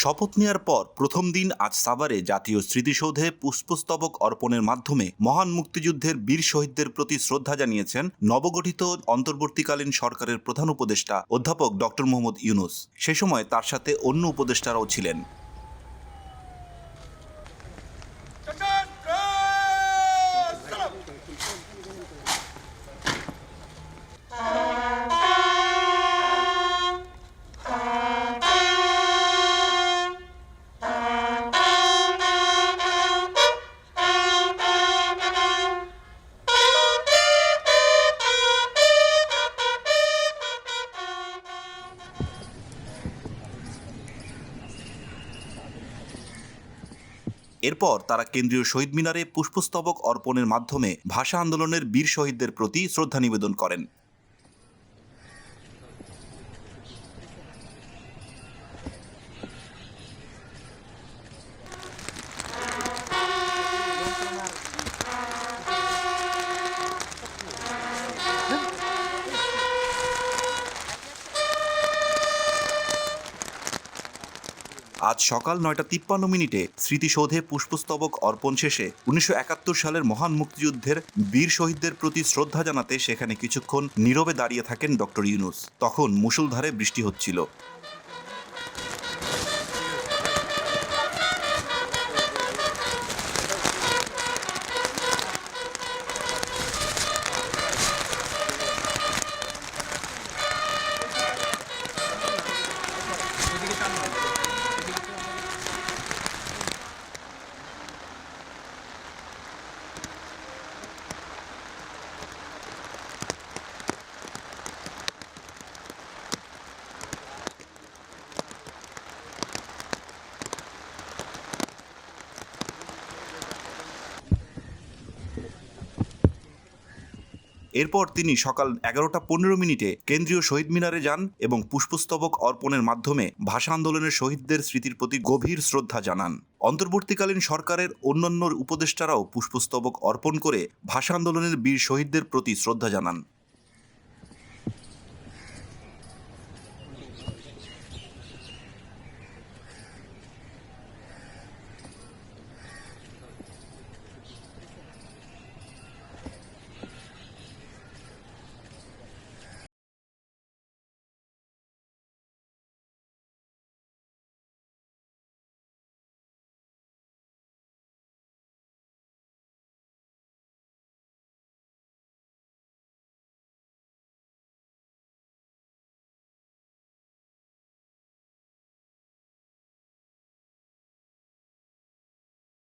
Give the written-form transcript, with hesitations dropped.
শপথ নেওয়ার পর প্রথম দিন আজ সাভারে জাতীয় স্মৃতিসৌধে পুষ্পস্তবক অর্পণের মাধ্যমে মহান মুক্তিযুদ্ধের বীর শহীদদের প্রতি শ্রদ্ধা জানিয়েছেন নবগঠিত অন্তর্বর্তীকালীন সরকারের প্রধান উপদেষ্টা অধ্যাপক ডক্টর মোহাম্মদ ইউনূস। সে সময় তার সাথে অন্য উপদেষ্টারাও ছিলেন। এরপর তারা কেন্দ্রীয় শহীদ মিনারে পুষ্পস্তবক অর্পণের মাধ্যমে ভাষা আন্দোলনের বীর শহীদদের প্রতি শ্রদ্ধা নিবেদন করেন। আজ সকাল ৯টা ৫৩ স্মৃতিসৌধে পুষ্পস্তবক অর্পণ শেষে ১৯৭১ সালের মহান মুক্তিযুদ্ধের বীর শহীদদের প্রতি শ্রদ্ধা জানাতে সেখানে কিছুক্ষণ নীরবে দাঁড়িয়ে থাকেন ডক্টর ইউনূস। তখন মুষলধারে বৃষ্টি হচ্ছিল। এরপর তিনি সকাল ১১টা ১৫ কেন্দ্রীয় শহীদ মিনারে যান এবং পুষ্পস্তবক অর্পণের মাধ্যমে ভাষা আন্দোলনের শহীদদের স্মৃতির প্রতি গভীর শ্রদ্ধা জানান। অন্তর্বর্তীকালীন সরকারের অন্যান্য উপদেষ্টারাও পুষ্পস্তবক অর্পণ করে ভাষা আন্দোলনের বীর শহীদদের প্রতি শ্রদ্ধা জানান।